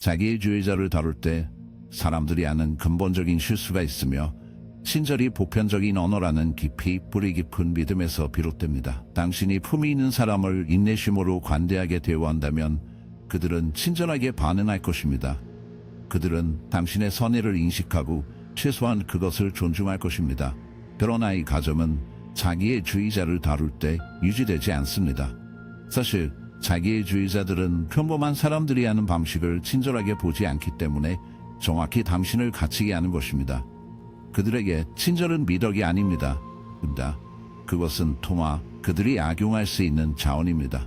자기주의자를 다룰 때 사람들이 하는 근본적인 실수가 있으며 친절이 보편적인 언어라는 깊이 뿌리 깊은 믿음에서 비롯됩니다. 당신이 품위 있는 사람을 인내심으로 관대하게 대우한다면 그들은 친절하게 반응할 것입니다. 그들은 당신의 선의를 인식하고 최소한 그것을 존중할 것입니다. 그러나 이 가점은 자기의 주의자를 다룰 때 유지되지 않습니다. 사실 자기의 주의자들은 평범한 사람들이 하는 방식을 친절하게 보지 않기 때문에 정확히 당신을 갇히게 하는 것입니다. 그들에게 친절은 미덕이 아닙니다. 그것은 통화, 그들이 악용할 수 있는 자원입니다.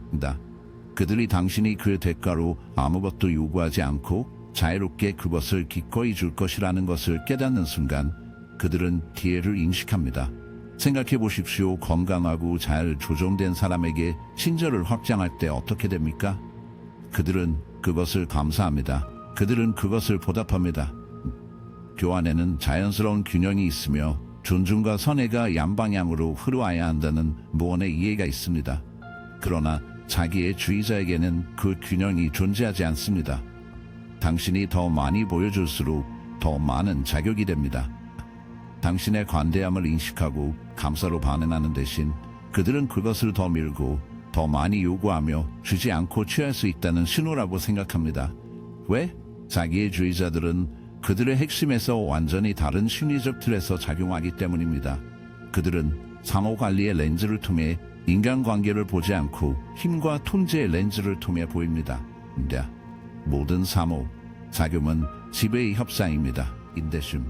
그들이 당신이 그 대가로 아무것도 요구하지 않고 자유롭게 그것을 기꺼이 줄 것이라는 것을 깨닫는 순간 그들은 기회를 인식합니다. 생각해 보십시오. 건강하고 잘 조정된 사람에게 친절을 확장할 때 어떻게 됩니까? 그들은 그것을 감사합니다. 그들은 그것을 보답합니다. 교환에는 자연스러운 균형이 있으며 존중과 선애가 양방향으로 흐르어야 한다는 무언의 이해가 있습니다. 그러나 자기의 주의자에게는 그 균형이 존재하지 않습니다. 당신이 더 많이 보여줄수록 더 많은 자격이 됩니다. 당신의 관대함을 인식하고 감사로 반응하는 대신 그들은 그것을 더 밀고 더 많이 요구하며 주지 않고 취할 수 있다는 신호라고 생각합니다. 왜? 자기의 주의자들은 그들의 핵심에서 완전히 다른 심리적 틀에서 작용하기 때문입니다. 그들은 상호관리의 렌즈를 통해 인간관계를 보지 않고 힘과 통제의 렌즈를 통해 보입니다. 모든 상호, 작용은 지배의 협상입니다. 인내심,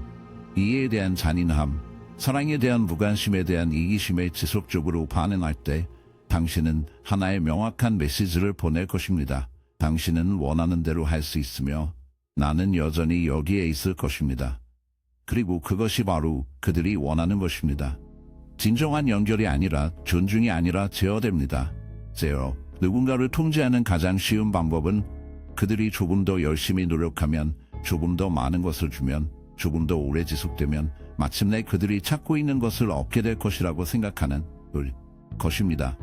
이해에 대한 잔인함, 사랑에 대한 무관심에 대한 이기심에 지속적으로 반응할 때 당신은 하나의 명확한 메시지를 보낼 것입니다. 당신은 원하는 대로 할 수 있으며 나는 여전히 여기에 있을 것입니다. 그리고 그것이 바로 그들이 원하는 것입니다. 진정한 연결이 아니라 존중이 아니라 제어됩니다. 제어. 누군가를 통제하는 가장 쉬운 방법은 그들이 조금 더 열심히 노력하면, 조금 더 많은 것을 주면, 조금 더 오래 지속되면 마침내 그들이 찾고 있는 것을 얻게 될 것이라고 생각하는 것입니다.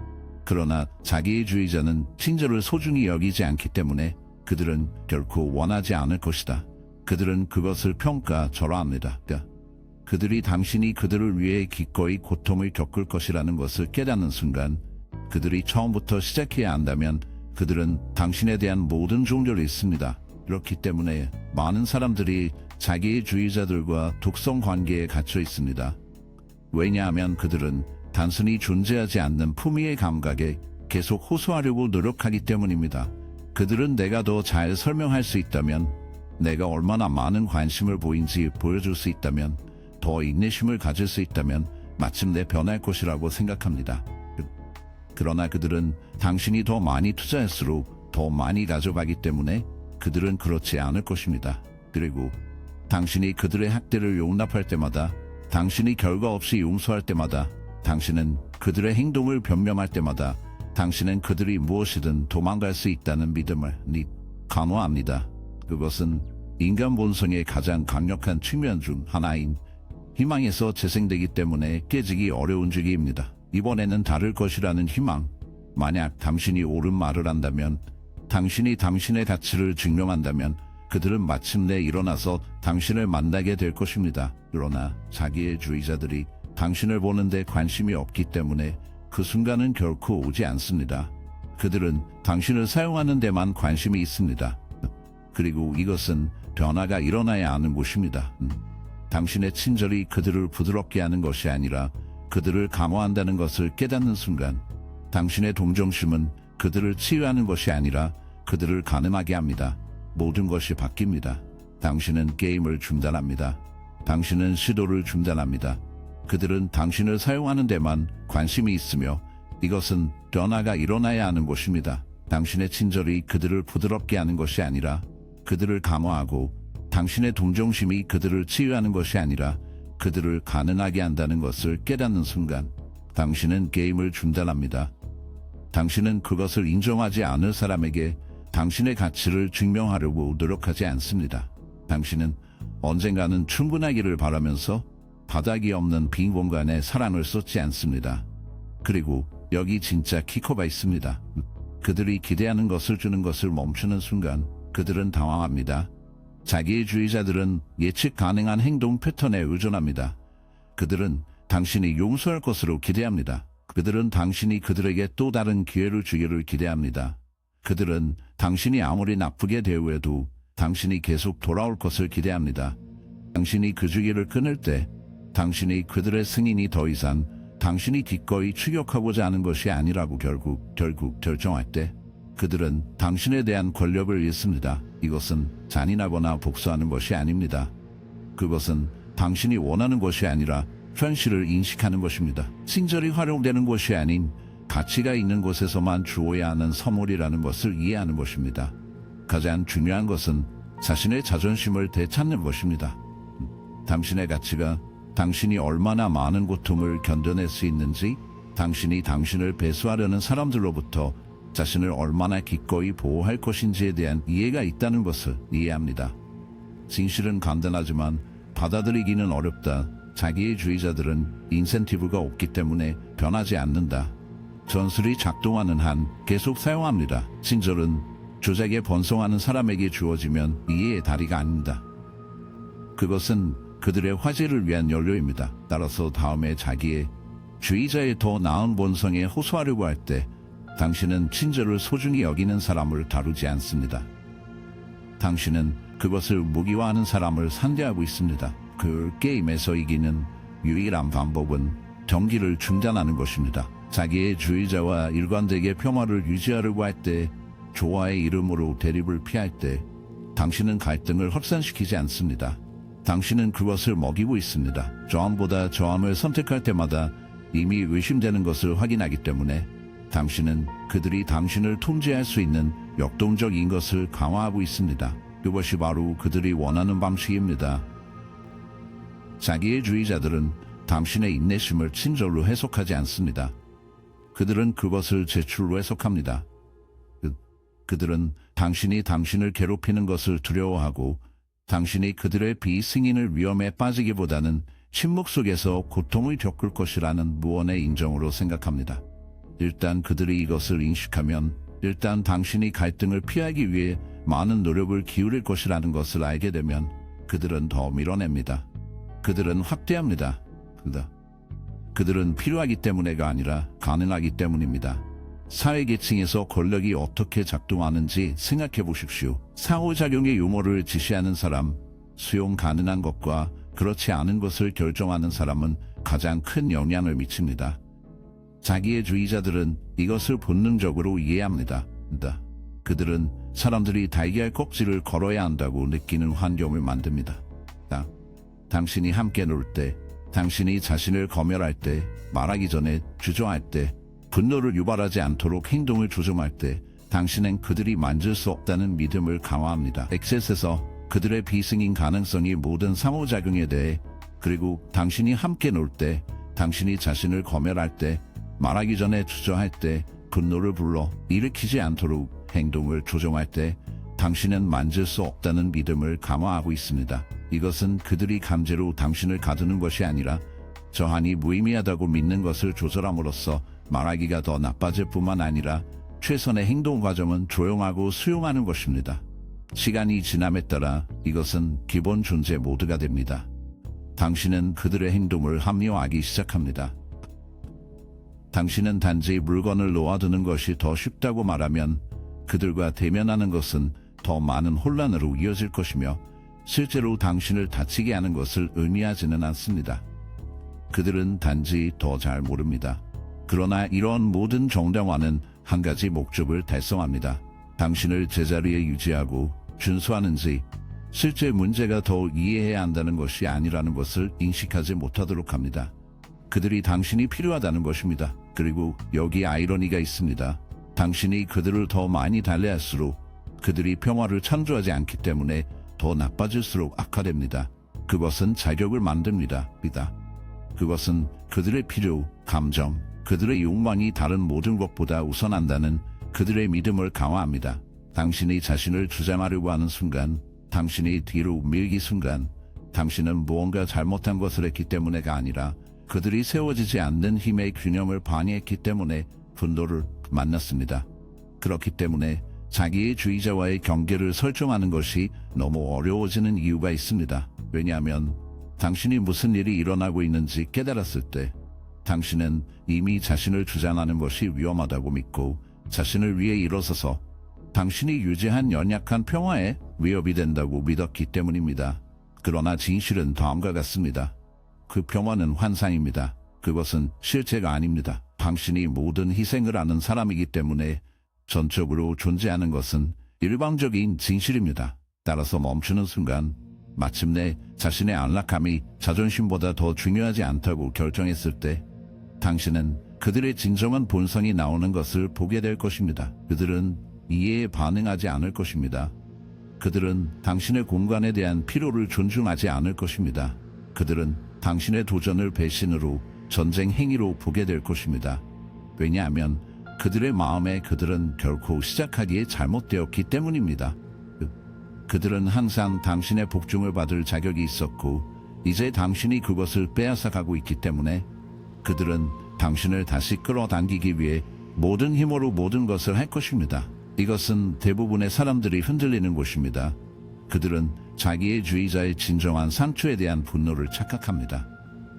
그러나 자기의 주의자는 친절을 소중히 여기지 않기 때문에 그들은 결코 원하지 않을 것이다. 그들은 그것을 평가절하합니다. 그들이 당신이 그들을 위해 기꺼이 고통을 겪을 것이라는 것을 깨닫는 순간 그들이 처음부터 시작해야 한다면 그들은 당신에 대한 모든 종교를 잃습니다. 그렇기 때문에 많은 사람들이 자기의 주의자들과 독성 관계에 갇혀 있습니다. 왜냐하면 그들은 단순히 존재하지 않는 품위의 감각에 계속 호소하려고 노력하기 때문입니다. 그들은 내가 더 잘 설명할 수 있다면, 내가 얼마나 많은 관심을 보인지 보여줄 수 있다면, 더 인내심을 가질 수 있다면 마침내 변할 것이라고 생각합니다. 그러나 그들은 당신이 더 많이 투자할수록 더 많이 가져가기 때문에 그들은 그렇지 않을 것입니다. 그리고 당신이 그들의 학대를 용납할 때마다, 당신이 결과 없이 용서할 때마다, 당신은 그들의 행동을 변명할 때마다 당신은 그들이 무엇이든 도망갈 수 있다는 믿음을 강화합니다. 그것은 인간 본성의 가장 강력한 측면 중 하나인 희망에서 재생되기 때문에 깨지기 어려운 주기입니다. 이번에는 다를 것이라는 희망. 만약 당신이 옳은 말을 한다면, 당신이 당신의 가치를 증명한다면 그들은 마침내 일어나서 당신을 만나게 될 것입니다. 그러나 자기의 주의자들이 당신을 보는데 관심이 없기 때문에 그 순간은 결코 오지 않습니다. 그들은 당신을 사용하는 데만 관심이 있습니다. 그리고 이것은 변화가 일어나야 하는 곳입니다. 당신의 친절이 그들을 부드럽게 하는 것이 아니라 그들을 강화한다는 것을 깨닫는 순간 당신의 동정심은 그들을 치유하는 것이 아니라 그들을 가늠하게 합니다. 모든 것이 바뀝니다. 당신은 게임을 중단합니다. 당신은 시도를 중단합니다. 그들은 당신을 사용하는 데만 관심이 있으며 이것은 변화가 일어나야 하는 곳입니다. 당신의 친절이 그들을 부드럽게 하는 것이 아니라 그들을 강화하고 당신의 동정심이 그들을 치유하는 것이 아니라 그들을 가능하게 한다는 것을 깨닫는 순간 당신은 게임을 중단합니다. 당신은 그것을 인정하지 않을 사람에게 당신의 가치를 증명하려고 노력하지 않습니다. 당신은 언젠가는 충분하기를 바라면서 바닥이 없는 빈 공간에 사랑을 쏟지 않습니다. 그리고 여기 진짜 키커가 있습니다. 그들이 기대하는 것을 주는 것을 멈추는 순간 그들은 당황합니다. 자기의 주의자들은 예측 가능한 행동 패턴에 의존합니다. 그들은 당신이 용서할 것으로 기대합니다. 그들은 당신이 그들에게 또 다른 기회를 주기를 기대합니다. 그들은 당신이 아무리 나쁘게 대우해도 당신이 계속 돌아올 것을 기대합니다. 당신이 그 주기를 끊을 때 당신이 그들의 승인이 더 이상 당신이 기꺼이 추격하고자 하는 것이 아니라고 결국 결정할 때 그들은 당신에 대한 권력을 잃습니다. 이것은 잔인하거나 복수하는 것이 아닙니다. 그것은 당신이 원하는 것이 아니라 현실을 인식하는 것입니다. 친절이 활용되는 것이 아닌 가치가 있는 곳에서만 주어야 하는 선물이라는 것을 이해하는 것입니다. 가장 중요한 것은 자신의 자존심을 되찾는 것입니다. 당신의 가치가 당신이 얼마나 많은 고통을 견뎌낼 수 있는지, 당신이 당신을 배수하려는 사람들로부터 자신을 얼마나 기꺼이 보호할 것인지에 대한 이해가 있다는 것을 이해합니다. 진실은 간단하지만 받아들이기는 어렵다. 자기의 주의자들은 인센티브가 없기 때문에 변하지 않는다. 전술이 작동하는 한 계속 사용합니다. 친절은 조작에 번성하는 사람에게 주어지면 이해의 다리가 아닙니다. 그것은 그들의 화제를 위한 연료입니다. 따라서 다음에 자기의 주의자의 더 나은 본성에 호소하려고 할 때 당신은 친절을 소중히 여기는 사람을 다루지 않습니다. 당신은 그것을 무기화하는 사람을 상대하고 있습니다. 그 게임에서 이기는 유일한 방법은 경기를 중단하는 것입니다. 자기의 주의자와 일관되게 평화를 유지하려고 할 때, 조화의 이름으로 대립을 피할 때 당신은 갈등을 확산시키지 않습니다. 당신은 그것을 먹이고 있습니다. 저항보다 저항을 선택할 때마다 이미 의심되는 것을 확인하기 때문에 당신은 그들이 당신을 통제할 수 있는 역동적인 것을 강화하고 있습니다. 그것이 바로 그들이 원하는 방식입니다. 자기의 주의자들은 당신의 인내심을 친절로 해석하지 않습니다. 그들은 그것을 제출로 해석합니다. 그들은 당신이 당신을 괴롭히는 것을 두려워하고 당신이 그들의 비승인을 위험에 빠지기보다는 침묵 속에서 고통을 겪을 것이라는 무언의 인정으로 생각합니다. 일단 그들이 이것을 인식하면 일단 당신이 갈등을 피하기 위해 많은 노력을 기울일 것이라는 것을 알게 되면 그들은 더 밀어냅니다. 그들은 확대합니다. 그들은 필요하기 때문에가 아니라 가능하기 때문입니다. 사회계층에서 권력이 어떻게 작동하는지 생각해 보십시오. 상호작용의 유머를 지시하는 사람, 수용 가능한 것과 그렇지 않은 것을 결정하는 사람은 가장 큰 영향을 미칩니다. 자기의 주의자들은 이것을 본능적으로 이해합니다. 그들은 사람들이 달걀 껍질을 걸어야 한다고 느끼는 환경을 만듭니다. 당신이 함께 놀 때, 당신이 자신을 검열할 때, 말하기 전에 주저할 때, 분노를 유발하지 않도록 행동을 조정할 때, 당신은 그들이 만질 수 없다는 믿음을 강화합니다. 엑셋에서 그들의 비승인 가능성이 모든 상호작용에 대해, 그리고 당신이 함께 놀 때, 당신이 자신을 검열할 때, 말하기 전에 주저할 때, 분노를 불러 일으키지 않도록 행동을 조정할 때, 당신은 만질 수 없다는 믿음을 강화하고 있습니다. 이것은 그들이 강제로 당신을 가두는 것이 아니라 저항이 무의미하다고 믿는 것을 조절함으로써 말하기가 더 나빠질 뿐만 아니라 최선의 행동 과정은 조용하고 수용하는 것입니다. 시간이 지남에 따라 이것은 기본 존재 모드가 됩니다. 당신은 그들의 행동을 합리화하기 시작합니다. 당신은 단지 물건을 놓아두는 것이 더 쉽다고 말하면 그들과 대면하는 것은 더 많은 혼란으로 이어질 것이며 실제로 당신을 다치게 하는 것을 의미하지는 않습니다. 그들은 단지 더 잘 모릅니다. 그러나 이런 모든 정당화는 한 가지 목적을 달성합니다. 당신을 제자리에 유지하고 준수하는지 실제 문제가 더 이해해야 한다는 것이 아니라는 것을 인식하지 못하도록 합니다. 그들이 당신이 필요하다는 것입니다. 그리고 여기 아이러니가 있습니다. 당신이 그들을 더 많이 달래할수록 그들이 평화를 창조하지 않기 때문에 더 나빠질수록 악화됩니다. 그것은 자격을 만듭니다. 그것은 그들의 필요, 감정, 그들의 욕망이 다른 모든 것보다 우선한다는 그들의 믿음을 강화합니다. 당신이 자신을 주장하려고 하는 순간, 당신이 뒤로 밀기 순간, 당신은 무언가 잘못한 것을 했기 때문에가 아니라 그들이 세워지지 않는 힘의 균형을 방해했기 때문에 분노를 만났습니다. 그렇기 때문에 자기의 주의자와의 경계를 설정하는 것이 너무 어려워지는 이유가 있습니다. 왜냐하면 당신이 무슨 일이 일어나고 있는지 깨달았을 때 당신은 이미 자신을 주장하는 것이 위험하다고 믿고 자신을 위해 일어서서 당신이 유지한 연약한 평화에 위협이 된다고 믿었기 때문입니다. 그러나 진실은 다음과 같습니다. 그 평화는 환상입니다. 그것은 실체가 아닙니다. 당신이 모든 희생을 하는 사람이기 때문에 전적으로 존재하는 것은 일방적인 진실입니다. 따라서 멈추는 순간 마침내 자신의 안락함이 자존심보다 더 중요하지 않다고 결정했을 때 당신은 그들의 진정한 본성이 나오는 것을 보게 될 것입니다. 그들은 이해에 반응하지 않을 것입니다. 그들은 당신의 공간에 대한 필요를 존중하지 않을 것입니다. 그들은 당신의 도전을 배신으로 전쟁 행위로 보게 될 것입니다. 왜냐하면 그들의 마음에 그들은 결코 시작하기에 잘못되었기 때문입니다. 그들은 항상 당신의 복종을 받을 자격이 있었고 이제 당신이 그것을 빼앗아가고 있기 때문에 그들은 당신을 다시 끌어당기기 위해 모든 힘으로 모든 것을 할 것입니다. 이것은 대부분의 사람들이 흔들리는 곳입니다. 그들은 자기의 주의자의 진정한 상처에 대한 분노를 착각합니다.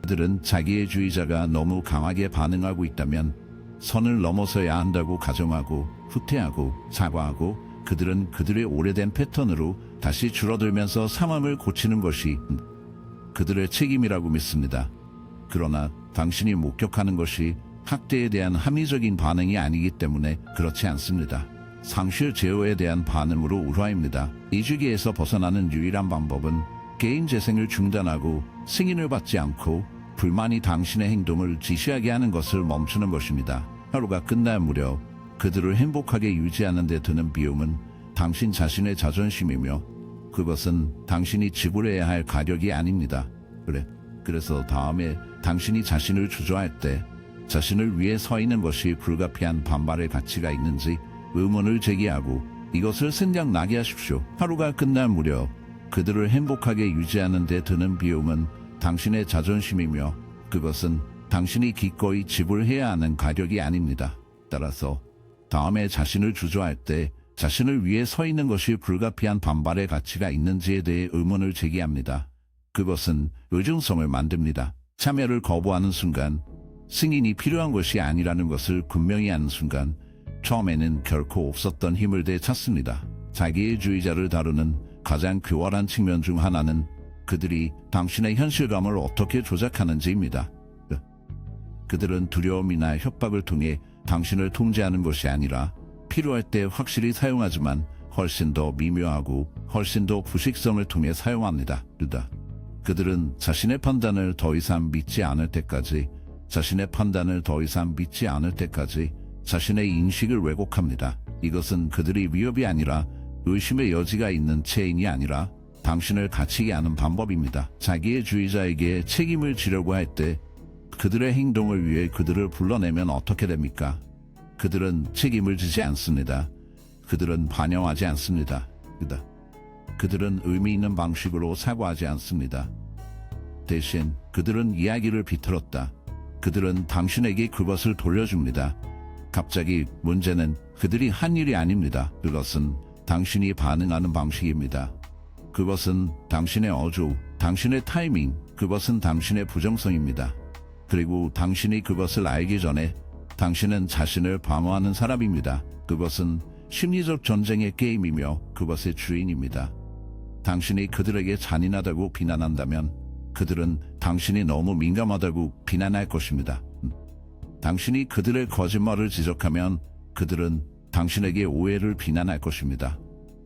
그들은 자기의 주의자가 너무 강하게 반응하고 있다면 선을 넘어서야 한다고 가정하고 후퇴하고 사과하고 그들은 그들의 오래된 패턴으로 다시 줄어들면서 상황을 고치는 것이 그들의 책임이라고 믿습니다. 그러나 당신이 목격하는 것이 학대에 대한 합리적인 반응이 아니기 때문에 그렇지 않습니다. 상실 제어에 대한 반응으로 울화입니다. 이 주기에서 벗어나는 유일한 방법은 개인 재생을 중단하고 승인을 받지 않고 불만이 당신의 행동을 지시하게 하는 것을 멈추는 것입니다. 하루가 끝날 무렵 그들을 행복하게 유지하는 데 드는 비용은 당신 자신의 자존심이며 그것은 당신이 지불해야 할 가격이 아닙니다. 그래서 다음에 당신이 자신을 주저할 때 자신을 위해 서 있는 것이 불가피한 반발의 가치가 있는지 의문을 제기하고 이것을 생각나게 하십시오. 하루가 끝날 무렵 그들을 행복하게 유지하는 데 드는 비용은 당신의 자존심이며 그것은 당신이 기꺼이 지불해야 하는 가격이 아닙니다. 따라서 다음에 자신을 주저할 때 자신을 위해 서 있는 것이 불가피한 반발의 가치가 있는지에 대해 의문을 제기합니다. 그것은 의존성을 만듭니다. 참여를 거부하는 순간 승인이 필요한 것이 아니라는 것을 분명히 하는 순간 처음에는 결코 없었던 힘을 되찾습니다. 자기의 주의자를 다루는 가장 교활한 측면 중 하나는 그들이 당신의 현실감을 어떻게 조작하는지입니다. 그들은 두려움이나 협박을 통해 당신을 통제하는 것이 아니라 필요할 때 확실히 사용하지만 훨씬 더 미묘하고 훨씬 더 부식성을 통해 사용합니다. 그들은 자신의 판단을 더 이상 믿지 않을 때까지 자신의 판단을 더 이상 믿지 않을 때까지 자신의 인식을 왜곡합니다. 이것은 그들이 위협이 아니라 의심의 여지가 있는 체인이 아니라 당신을 갇히게 하는 방법입니다. 자기의 주의자에게 책임을 지려고 할 때 그들의 행동을 위해 그들을 불러내면 어떻게 됩니까? 그들은 책임을 지지 않습니다. 그들은 반영하지 않습니다. 그들은 의미 있는 방식으로 사과하지 않습니다. 대신 그들은 이야기를 비틀었다. 그들은 당신에게 그것을 돌려줍니다. 갑자기 문제는 그들이 한 일이 아닙니다. 그것은 당신이 반응하는 방식입니다. 그것은 당신의 어조, 당신의 타이밍, 그것은 당신의 부정성입니다. 그리고 당신이 그것을 알기 전에 당신은 자신을 방어하는 사람입니다. 그것은 심리적 전쟁의 게임이며 그것의 주인입니다. 당신이 그들에게 잔인하다고 비난한다면 그들은 당신이 너무 민감하다고 비난할 것입니다. 당신이 그들의 거짓말을 지적하면 그들은 당신에게 오해를 비난할 것입니다.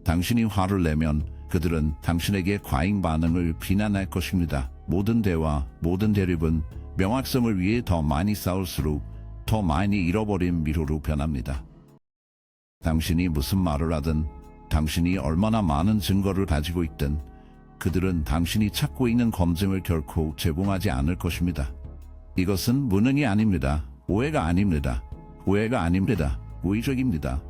당신이 화를 내면 그들은 당신에게 과잉 반응을 비난할 것입니다. 모든 대화, 모든 대립은 명확성을 위해 더 많이 싸울수록 더 많이 잃어버린 미로로 변합니다. 당신이 무슨 말을 하든 당신이 얼마나 많은 증거를 가지고 있든 그들은 당신이 찾고 있는 검증을 결코 제공하지 않을 것입니다. 이것은 무능이 아닙니다. 오해가 아닙니다. 오해가 아닙니다. 우의적입니다.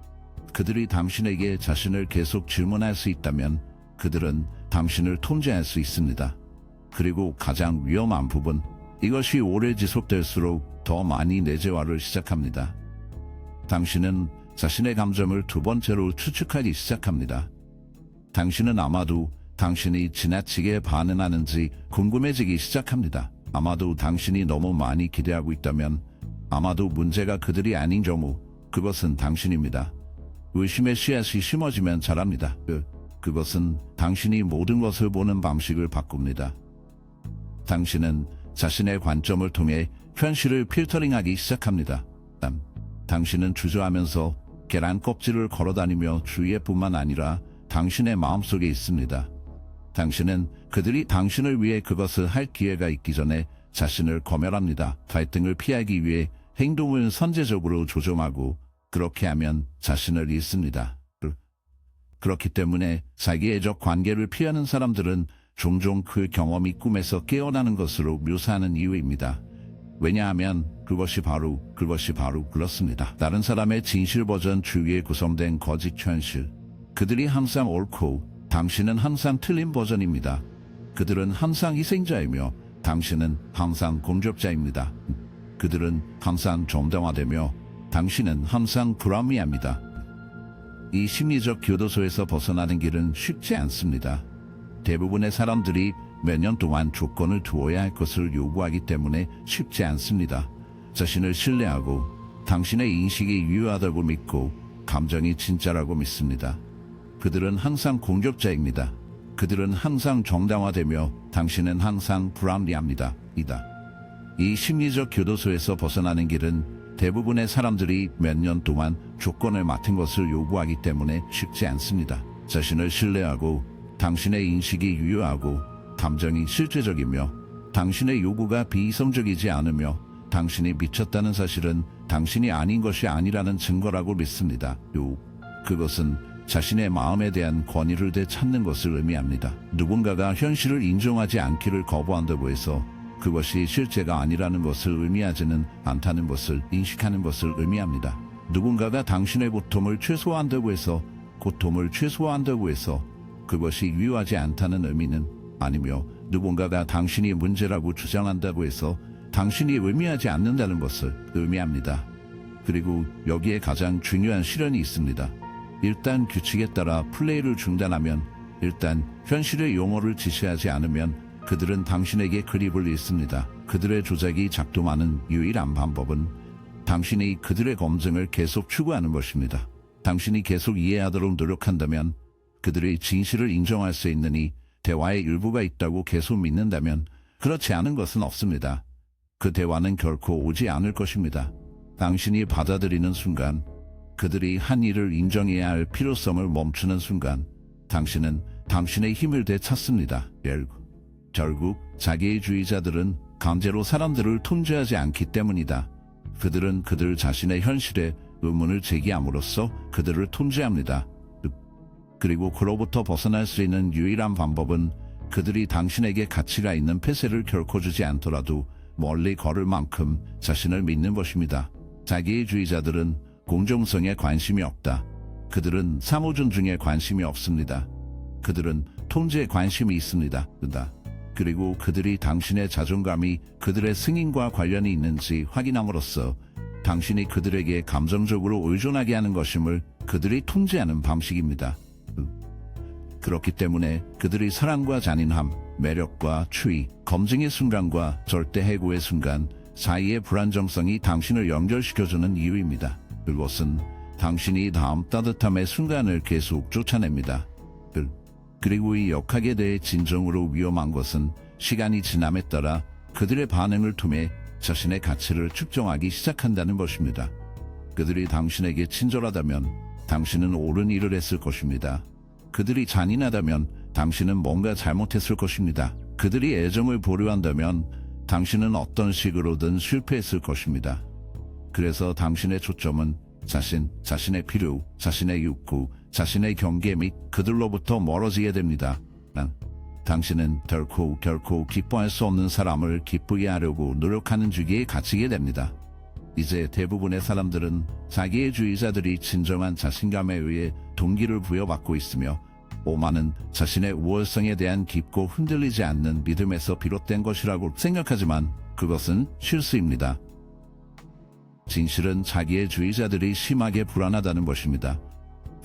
그들이 당신에게 자신을 계속 질문할 수 있다면 그들은 당신을 통제할 수 있습니다. 그리고 가장 위험한 부분, 이것이 오래 지속될수록 더 많이 내재화를 시작합니다. 당신은 자신의 감정을 두 번째로 추측하기 시작합니다. 당신은 아마도 당신이 지나치게 반응하는지 궁금해지기 시작합니다. 아마도 당신이 너무 많이 기대하고 있다면, 아마도 문제가 그들이 아닌 경우 그것은 당신입니다. 의심의 씨앗이 심어지면 자랍니다. 그것은 당신이 모든 것을 보는 방식을 바꿉니다. 당신은 자신의 관점을 통해 현실을 필터링하기 시작합니다. 당신은 주저하면서 계란 껍질을 걸어다니며 주위에뿐만 아니라 당신의 마음속에 있습니다. 당신은 그들이 당신을 위해 그것을 할 기회가 있기 전에 자신을 검열합니다. 갈등을 피하기 위해 행동을 선제적으로 조정하고, 그렇게 하면 자신을 잃습니다. 그렇기 때문에 자기애적 관계를 피하는 사람들은 종종 그 경험이 꿈에서 깨어나는 것으로 묘사하는 이유입니다. 왜냐하면 그것이 바로 그렇습니다. 다른 사람의 진실 버전 주위에 구성된 거짓 현실. 그들이 항상 옳고 당신은 항상 틀린 버전입니다. 그들은 항상 희생자이며 당신은 항상 공격자입니다. 그들은 항상 정당화되며 당신은 항상 불합리합니다. 이 심리적 교도소에서 벗어나는 길은 쉽지 않습니다. 대부분의 사람들이 몇 년 동안 조건을 두어야 할 것을 요구하기 때문에 쉽지 않습니다. 자신을 신뢰하고 당신의 인식이 유효하다고 믿고 감정이 진짜라고 믿습니다. 그들은 항상 공격자입니다. 그들은 항상 정당화되며 당신은 항상 불합리합니다. 이 심리적 교도소에서 벗어나는 길은 대부분의 사람들이 몇 년 동안 조건을 맡은 것을 요구하기 때문에 쉽지 않습니다. 자신을 신뢰하고 당신의 인식이 유효하고 감정이 실제적이며 당신의 요구가 비이성적이지 않으며 당신이 미쳤다는 사실은 당신이 아닌 것이 아니라는 증거라고 믿습니다. 그것은 자신의 마음에 대한 권위를 되찾는 것을 의미합니다. 누군가가 현실을 인정하지 않기를 거부한다고 해서 그것이 실제가 아니라는 것을 의미하지는 않다는 것을 인식하는 것을 의미합니다. 누군가가 당신의 고통을 최소화한다고 해서 그것이 유효하지 않다는 의미는 아니며, 누군가가 당신이 문제라고 주장한다고 해서 당신이 의미하지 않는다는 것을 의미합니다. 그리고 여기에 가장 중요한 실현이 있습니다. 일단 규칙에 따라 플레이를 중단하면, 일단 현실의 용어를 지시하지 않으면 그들은 당신에게 그립을 잃습니다. 그들의 조작이 작동하는 유일한 방법은 당신이 그들의 검증을 계속 추구하는 것입니다. 당신이 계속 이해하도록 노력한다면, 그들의 진실을 인정할 수 있느니 대화의 일부가 있다고 계속 믿는다면, 그렇지 않은 것은 없습니다. 그 대화는 결코 오지 않을 것입니다. 당신이 받아들이는 순간, 그들이 한 일을 인정해야 할 필요성을 멈추는 순간, 당신은 당신의 힘을 되찾습니다. 결국 자기애주의자들은 강제로 사람들을 통제하지 않기 때문이다. 그들은 그들 자신의 현실에 의문을 제기함으로써 그들을 통제합니다. 그리고 그로부터 벗어날 수 있는 유일한 방법은 그들이 당신에게 가치가 있는 폐쇄를 결코 주지 않더라도 멀리 걸을 만큼 자신을 믿는 것입니다. 자기애주의자들은 공정성에 관심이 없다. 그들은 상호 존중에 관심이 없습니다. 그들은 통제에 관심이 있습니다. 그리고 그들이 당신의 자존감이 그들의 승인과 관련이 있는지 확인함으로써 당신이 그들에게 감정적으로 의존하게 하는 것임을 그들이 통제하는 방식입니다. 그렇기 때문에 그들이 사랑과 잔인함, 매력과 추위, 검증의 순간과 절대 해고의 순간 사이의 불안정성이 당신을 연결시켜주는 이유입니다. 그것은 당신이 다음 따뜻함의 순간을 계속 쫓아냅니다. 그리고 이 역학에 대해 진정으로 위험한 것은 시간이 지남에 따라 그들의 반응을 통해 자신의 가치를 측정하기 시작한다는 것입니다. 그들이 당신에게 친절하다면 당신은 옳은 일을 했을 것입니다. 그들이 잔인하다면 당신은 뭔가 잘못했을 것입니다. 그들이 애정을 보류한다면 당신은 어떤 식으로든 실패했을 것입니다. 그래서 당신의 초점은 자신의 필요, 자신의 욕구, 자신의 경계 및 그들로부터 멀어지게 됩니다. 당신은 결코 기뻐할 수 없는 사람을 기쁘게 하려고 노력하는 주기에 갇히게 됩니다. 이제 대부분의 사람들은 자기애주의자들이 진정한 자신감에 의해 동기를 부여받고 있으며 오만은 자신의 우월성에 대한 깊고 흔들리지 않는 믿음에서 비롯된 것이라고 생각하지만 그것은 실수입니다. 진실은 자기의 주의자들이 심하게 불안하다는 것입니다.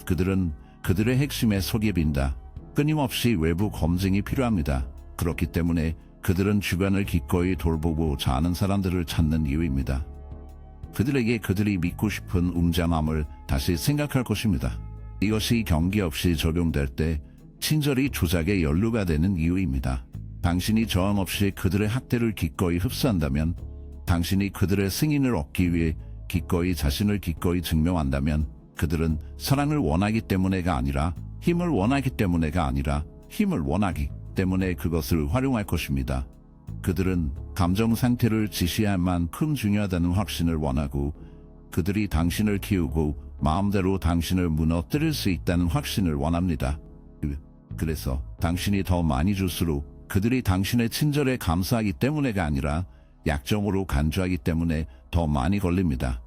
그들은 그들의 핵심에 속이 빈다. 끊임없이 외부 검증이 필요합니다. 그렇기 때문에 그들은 주변을 기꺼이 돌보고자 하는 사람들을 찾는 이유입니다. 그들에게 그들이 믿고 싶은 웅장함을 다시 생각할 것입니다. 이것이 경계 없이 적용될 때 친절이 조작의 연루가 되는 이유입니다. 당신이 저항 없이 그들의 학대를 기꺼이 흡수한다면, 당신이 그들의 승인을 얻기 위해 기꺼이 자신을 기꺼이 증명한다면, 그들은 사랑을 원하기 때문에가 아니라 힘을 원하기 때문에가 아니라 힘을 원하기 때문에 그것을 활용할 것입니다. 그들은 감정 상태를 지시할 만큼 중요하다는 확신을 원하고, 그들이 당신을 키우고 마음대로 당신을 무너뜨릴 수 있다는 확신을 원합니다. 그래서 당신이 더 많이 줄수록 그들이 당신의 친절에 감사하기 때문에가 아니라 약점으로 간주하기 때문에 더 많이 걸립니다.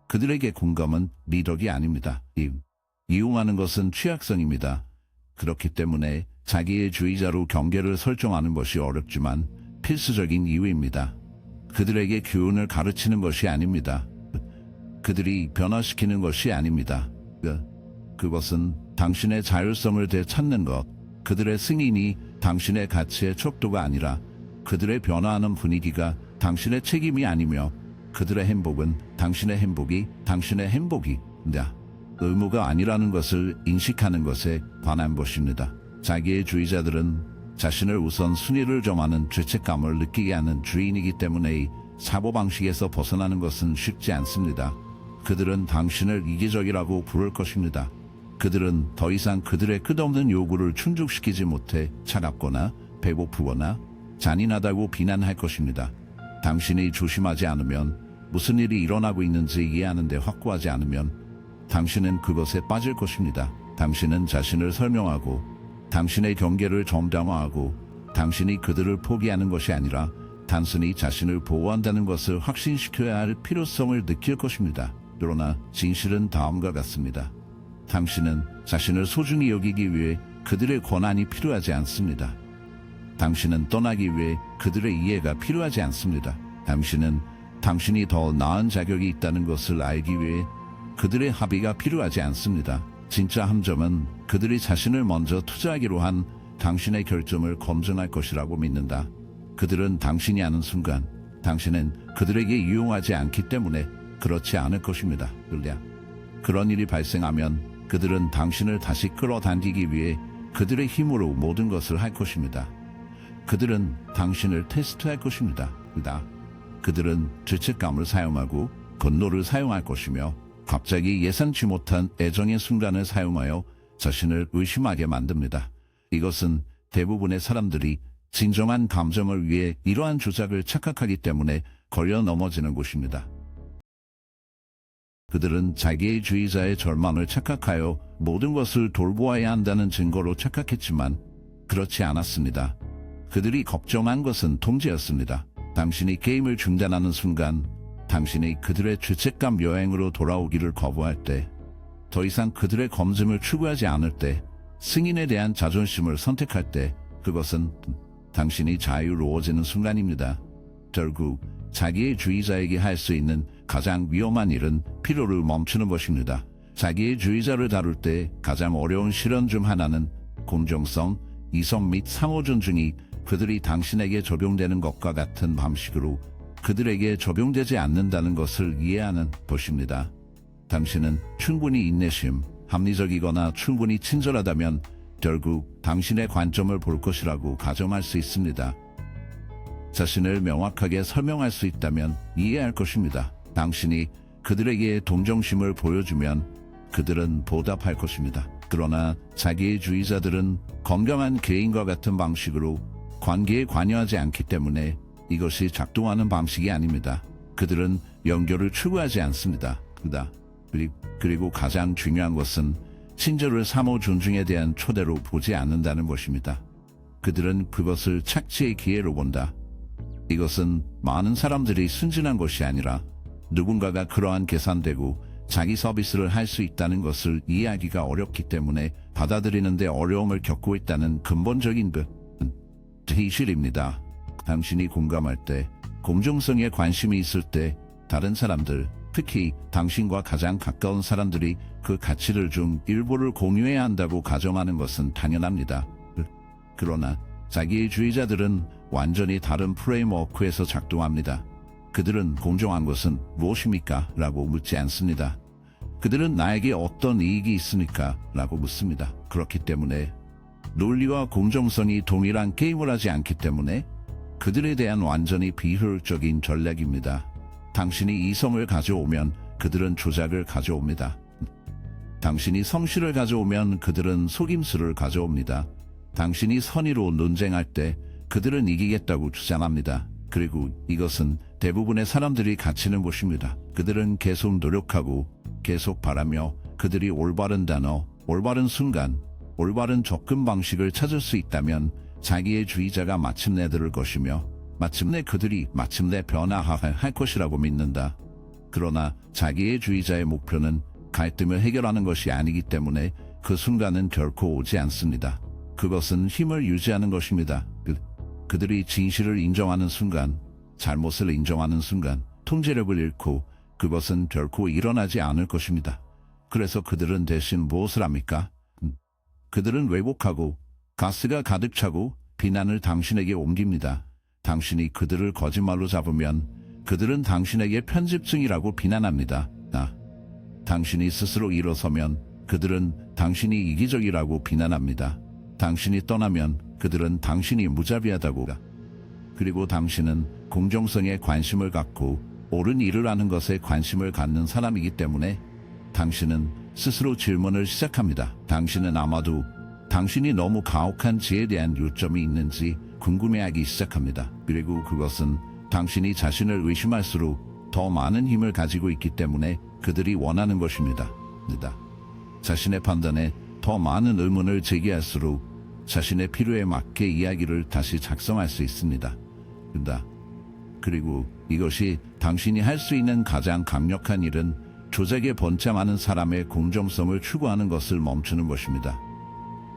그들에게 공감은 미덕이 아닙니다. 이용하는 것은 취약성입니다. 그렇기 때문에 자기의 주의자로 경계를 설정하는 것이 어렵지만 필수적인 이유입니다. 그들에게 교훈을 가르치는 것이 아닙니다. 그들이 변화시키는 것이 아닙니다. 그것은 당신의 자율성을 되찾는 것, 그들의 승인이 당신의 가치의 척도가 아니라 그들의 변화하는 분위기가 당신의 책임이 아니며, 그들의 행복은 당신의 행복이 당신의 행복이다. 의무가 아니라는 것을 인식하는 것에 관한 것입니다. 자기의 주의자들은 자신을 우선 순위를 정하는 죄책감을 느끼게 하는 주인이기 때문에 이 사고방식에서 벗어나는 것은 쉽지 않습니다. 그들은 당신을 이기적이라고 부를 것입니다. 그들은 더 이상 그들의 끝없는 요구를 충족시키지 못해 차갑거나 배고프거나 잔인하다고 비난할 것입니다. 당신이 조심하지 않으면, 무슨 일이 일어나고 있는지 이해하는 데 확고하지 않으면 당신은 그것에 빠질 것입니다. 당신은 자신을 설명하고 당신의 경계를 정당화하고 당신이 그들을 포기하는 것이 아니라 단순히 자신을 보호한다는 것을 확신시켜야 할 필요성을 느낄 것입니다. 그러나 진실은 다음과 같습니다. 당신은 자신을 소중히 여기기 위해 그들의 권한이 필요하지 않습니다. 당신은 떠나기 위해 그들의 이해가 필요하지 않습니다. 당신은 당신이 더 나은 자격이 있다는 것을 알기 위해 그들의 합의가 필요하지 않습니다. 진짜 함정은 그들이 자신을 먼저 투자하기로 한 당신의 결정을 검증할 것이라고 믿는다. 그들은 당신이 아는 순간 당신은 그들에게 유용하지 않기 때문에 그렇지 않을 것입니다. 그런 일이 발생하면 그들은 당신을 다시 끌어당기기 위해 그들의 힘으로 모든 것을 할 것입니다. 그들은 당신을 테스트할 것입니다. 그들은 죄책감을 사용하고 분노를 사용할 것이며, 갑자기 예상치 못한 애정의 순간을 사용하여 자신을 의심하게 만듭니다. 이것은 대부분의 사람들이 진정한 감정을 위해 이러한 조작을 착각하기 때문에 걸려 넘어지는 곳입니다. 그들은 자기의 주의자의 절망을 착각하여 모든 것을 돌보아야 한다는 증거로 착각했지만 그렇지 않았습니다. 그들이 걱정한 것은 통제였습니다. 당신이 게임을 중단하는 순간, 당신이 그들의 죄책감 여행으로 돌아오기를 거부할 때, 더 이상 그들의 검증을 추구하지 않을 때, 승인에 대한 자존심을 선택할 때, 그것은 당신이 자유로워지는 순간입니다. 결국 자기의 주의자에게 할 수 있는 가장 위험한 일은 필요를 멈추는 것입니다. 자기의 주의자를 다룰 때 가장 어려운 실현 중 하나는 공정성, 이성 및 상호 존중이 그들이 당신에게 적용되는 것과 같은 방식으로 그들에게 적용되지 않는다는 것을 이해하는 것입니다. 당신은 충분히 인내심, 합리적이거나 충분히 친절하다면 결국 당신의 관점을 볼 것이라고 가정할 수 있습니다. 자신을 명확하게 설명할 수 있다면 이해할 것입니다. 당신이 그들에게 동정심을 보여주면 그들은 보답할 것입니다. 그러나 자기의 주의자들은 건강한 개인과 같은 방식으로 관계에 관여하지 않기 때문에 이것이 작동하는 방식이 아닙니다. 그들은 연결을 추구하지 않습니다. 그리고 가장 중요한 것은 친절을 사모 존중에 대한 초대로 보지 않는다는 것입니다. 그들은 그것을 착취의 기회로 본다. 이것은 많은 사람들이 순진한 것이 아니라 누군가가 그러한 계산되고 자기 서비스를 할 수 있다는 것을 이해하기가 어렵기 때문에 받아들이는데 어려움을 겪고 있다는 근본적인 현실입니다. 당신이 공감할 때, 공정성에 관심이 있을 때, 다른 사람들, 특히 당신과 가장 가까운 사람들이 그 가치를 중 일부를 공유해야 한다고 가정하는 것은 당연합니다. 그러나 자기주의자들은 완전히 다른 프레임워크에서 작동합니다. 그들은 공정한 것은 무엇입니까? 라고 묻지 않습니다. 그들은 나에게 어떤 이익이 있습니까? 라고 묻습니다. 그렇기 때문에 논리와 공정성이 동일한 게임을 하지 않기 때문에 그들에 대한 완전히 비효율적인 전략입니다. 당신이 이성을 가져오면 그들은 조작을 가져옵니다. 당신이 성실을 가져오면 그들은 속임수를 가져옵니다. 당신이 선의로 논쟁할 때 그들은 이기겠다고 주장합니다. 그리고 이것은 대부분의 사람들이 갇히는 곳입니다. 그들은 계속 노력하고 계속 바라며 그들이 올바른 단어, 올바른 순간, 올바른 접근 방식을 찾을 수 있다면 자기의 주의자가 마침내 들을 것이며 마침내 그들이 마침내 변화할 것이라고 믿는다. 그러나 자기의 주의자의 목표는 갈등을 해결하는 것이 아니기 때문에 그 순간은 결코 오지 않습니다. 그것은 힘을 유지하는 것입니다. 그들이 진실을 인정하는 순간, 잘못을 인정하는 순간, 통제력을 잃고 그것은 결코 일어나지 않을 것입니다. 그래서 그들은 대신 무엇을 합니까? 그들은 왜곡하고 가스가 가득 차고 비난을 당신에게 옮깁니다. 당신이 그들을 거짓말로 잡으면 그들은 당신에게 편집증이라고 비난합니다. 당신이 스스로 일어서면 그들은 당신이 이기적이라고 비난합니다. 당신이 떠나면 그들은 당신이 무자비하다고. 그리고 당신은 공정성에 관심을 갖고 옳은 일을 하는 것에 관심을 갖는 사람이기 때문에 당신은 스스로 질문을 시작합니다. 당신은 아마도 당신이 너무 가혹한 지에 대한 요점이 있는지 궁금해하기 시작합니다. 그리고 그것은 당신이 자신을 의심할수록 더 많은 힘을 가지고 있기 때문에 그들이 원하는 것입니다. 자신의 판단에 더 많은 의문을 제기할수록 자신의 필요에 맞게 이야기를 다시 작성할 수 있습니다. 그리고 이것이 당신이 할 수 있는 가장 강력한 일은 조작에 번창하는 사람의 공정성을 추구하는 것을 멈추는 것입니다.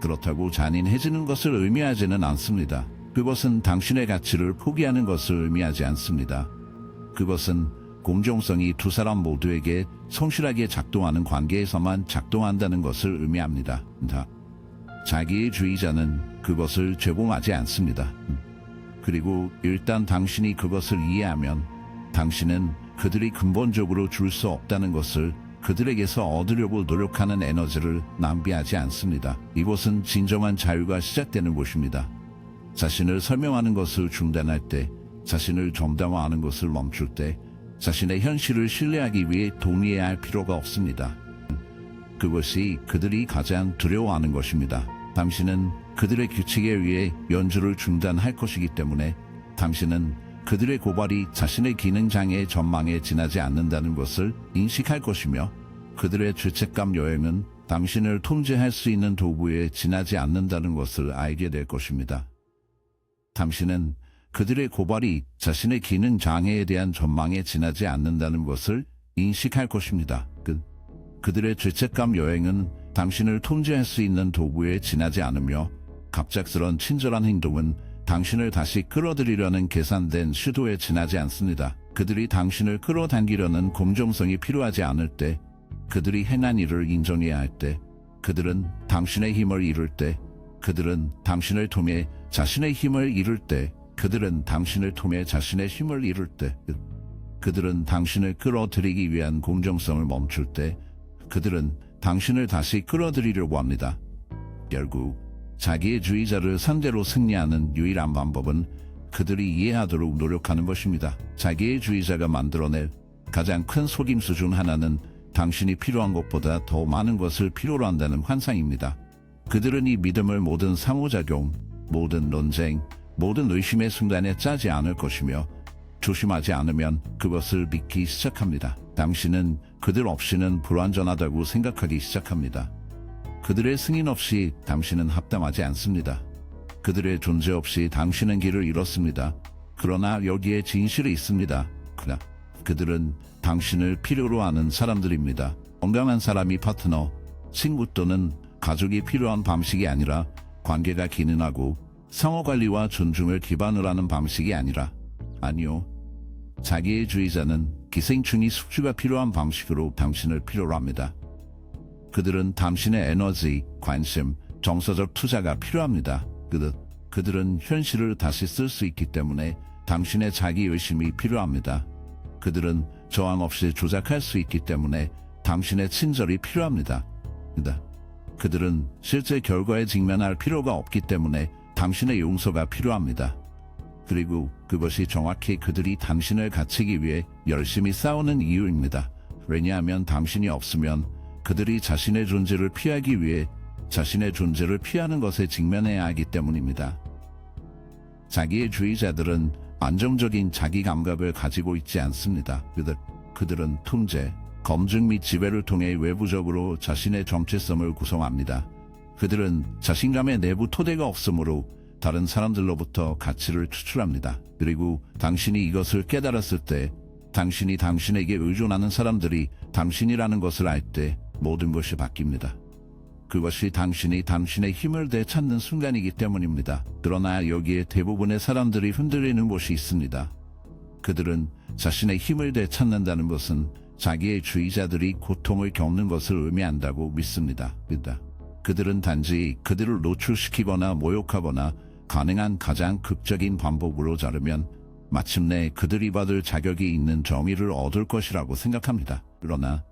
그렇다고 잔인해지는 것을 의미하지는 않습니다. 그것은 당신의 가치를 포기하는 것을 의미하지 않습니다. 그것은 공정성이 두 사람 모두에게 성실하게 작동하는 관계에서만 작동한다는 것을 의미합니다. 자기의 주의자는 그것을 제공하지 않습니다. 그리고 일단 당신이 그것을 이해하면 당신은 그들이 근본적으로 줄 수 없다는 것을 그들에게서 얻으려고 노력하는 에너지를 낭비하지 않습니다. 이곳은 진정한 자유가 시작되는 곳입니다. 자신을 설명하는 것을 중단할 때, 자신을 정당화하는 것을 멈출 때, 자신의 현실을 신뢰하기 위해 동의해야 할 필요가 없습니다. 그것이 그들이 가장 두려워하는 것입니다. 당신은 그들의 규칙에 의해 연주를 중단할 것이기 때문에 당신은 그들의 고발이 자신의 기능장애의 전망에 지나지 않는다는 것을 인식할 것이며 그들의 죄책감 여행은 당신을 통제할 수 있는 도구에 지나지 않는다는 것을 알게 될 것입니다. 당신은 그들의 고발이 자신의 기능장애에 대한 전망에 지나지 않는다는 것을 인식할 것입니다. 그들의 죄책감 여행은 당신을 통제할 수 있는 도구에 지나지 않으며 갑작스런 친절한 행동은 당신을 다시 끌어들이려는 계산된 시도에 지나지 않습니다. 그들이 당신을 끌어당기려는 공정성이 필요하지 않을 때, 그들이 행한 일을 인정해야 할 때, 그들은 당신의 힘을 잃을 때, 그들은 당신을 통해 자신의 힘을 잃을 때, 그들은 당신을 통해 자신의 힘을 잃을 때, 그들은 당신을 끌어들이기 위한 공정성을 멈출 때, 그들은 당신을 다시 끌어들이려고 합니다. 결국 자기의 주의자를 상대로 승리하는 유일한 방법은 그들이 이해하도록 노력하는 것입니다. 자기의 주의자가 만들어낼 가장 큰 속임수 중 하나는 당신이 필요한 것보다 더 많은 것을 필요로 한다는 환상입니다. 그들은 이 믿음을 모든 상호작용, 모든 논쟁, 모든 의심의 순간에 짜지 않을 것이며 조심하지 않으면 그것을 믿기 시작합니다. 당신은 그들 없이는 불완전하다고 생각하기 시작합니다. 그들의 승인 없이 당신은 합당하지 않습니다. 그들의 존재 없이 당신은 길을 잃었습니다. 그러나 여기에 진실이 있습니다. 그러나 그들은 당신을 필요로 하는 사람들입니다. 건강한 사람이 파트너, 친구 또는 가족이 필요한 방식이 아니라 관계가 기능하고 상호관리와 존중을 기반으로 하는 방식이 아니라 아니요. 자기애주의자는 기생충이 숙주가 필요한 방식으로 당신을 필요로 합니다. 그들은 당신의 에너지, 관심, 정서적 투자가 필요합니다. 그들은 현실을 다시 쓸 수 있기 때문에 당신의 자기의심이 필요합니다. 그들은 저항 없이 조작할 수 있기 때문에 당신의 친절이 필요합니다. 그들은 실제 결과에 직면할 필요가 없기 때문에 당신의 용서가 필요합니다. 그리고 그것이 정확히 그들이 당신을 갖추기 위해 열심히 싸우는 이유입니다. 왜냐하면 당신이 없으면 그들이 자신의 존재를 피하기 위해 자신의 존재를 피하는 것에 직면해야 하기 때문입니다. 자기애주의자들은 안정적인 자기 감각을 가지고 있지 않습니다. 그들은 통제, 검증 및 지배를 통해 외부적으로 자신의 정체성을 구성합니다. 그들은 자신감의 내부 토대가 없으므로 다른 사람들로부터 가치를 추출합니다. 그리고 당신이 이것을 깨달았을 때, 당신이 당신에게 의존하는 사람들이 당신이라는 것을 알 때 모든 것이 바뀝니다. 그것이 당신이 당신의 힘을 되찾는 순간이기 때문입니다. 그러나 여기에 대부분의 사람들이 흔들리는 곳이 있습니다. 그들은 자신의 힘을 되찾는다는 것은 자기의 주의자들이 고통을 겪는 것을 의미한다고 믿습니다. 그들은 단지 그들을 노출시키거나 모욕하거나 가능한 가장 극적인 방법으로 자르면 마침내 그들이 받을 자격이 있는 정의를 얻을 것이라고 생각합니다. 그러나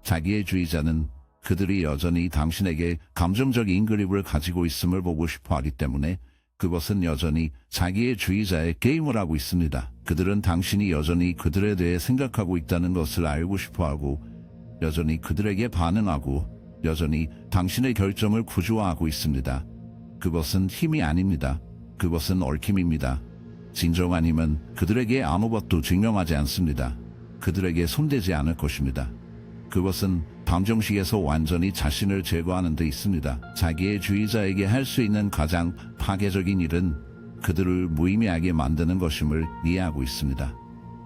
자기의 주의자는 그들이 여전히 당신에게 감정적인 그립을 가지고 있음을 보고 싶어 하기 때문에 그것은 여전히 자기의 주의자의 게임을 하고 있습니다. 그들은 당신이 여전히 그들에 대해 생각하고 있다는 것을 알고 싶어 하고 여전히 그들에게 반응하고 여전히 당신의 결정을 구조화하고 있습니다. 그것은 힘이 아닙니다. 그것은 얽힘입니다. 진정한 힘은 그들에게 아무것도 증명하지 않습니다. 그들에게 손대지 않을 것입니다. 그것은 방정식에서 완전히 자신을 제거하는 데 있습니다. 자기의 주의자에게 할 수 있는 가장 파괴적인 일은 그들을 무의미하게 만드는 것임을 이해하고 있습니다.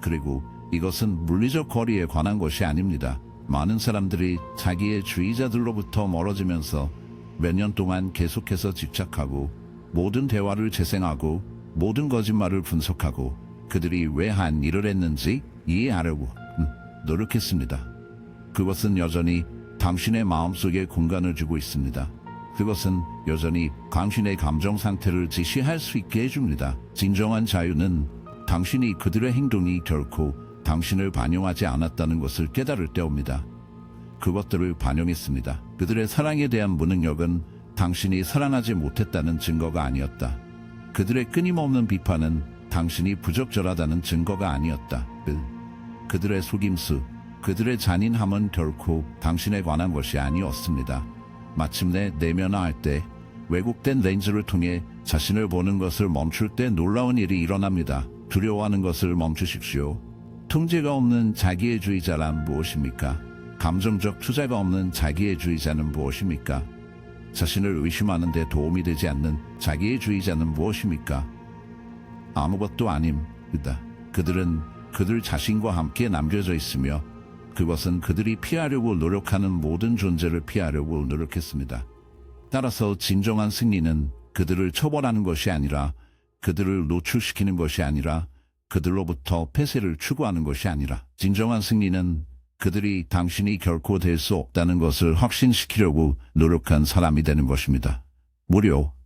그리고 이것은 물리적 거리에 관한 것이 아닙니다. 많은 사람들이 자기의 주의자들로부터 멀어지면서 몇 년 동안 계속해서 집착하고 모든 대화를 재생하고 모든 거짓말을 분석하고 그들이 왜 한 일을 했는지 이해하려고 노력했습니다. 그것은 여전히 당신의 마음속에 공간을 주고 있습니다. 그것은 여전히 당신의 감정 상태를 지시할 수 있게 해줍니다. 진정한 자유는 당신이 그들의 행동이 결코 당신을 반영하지 않았다는 것을 깨달을 때입니다. 그것들을 반영했습니다. 그들의 사랑에 대한 무능력은 당신이 사랑하지 못했다는 증거가 아니었다. 그들의 끊임없는 비판은 당신이 부적절하다는 증거가 아니었다. 그들의 속임수, 그들의 잔인함은 결코 당신에 관한 것이 아니었습니다. 마침내 내면화할 때 왜곡된 렌즈를 통해 자신을 보는 것을 멈출 때 놀라운 일이 일어납니다. 두려워하는 것을 멈추십시오. 통제가 없는 자기애주의자란 무엇입니까? 감정적 투자가 없는 자기애주의자는 무엇입니까? 자신을 의심하는 데 도움이 되지 않는 자기애주의자는 무엇입니까? 아무것도 아닙니다. 그들은 그들 자신과 함께 남겨져 있으며 그것은 그들이 피하려고 노력하는 모든 존재를 피하려고 노력했습니다. 따라서 진정한 승리는 그들을 처벌하는 것이 아니라 그들을 노출시키는 것이 아니라 그들로부터 폐쇄를 추구하는 것이 아니라 진정한 승리는 그들이 당신이 결코 될 수 없다는 것을 확신시키려고 노력한 사람이 되는 것입니다. 무료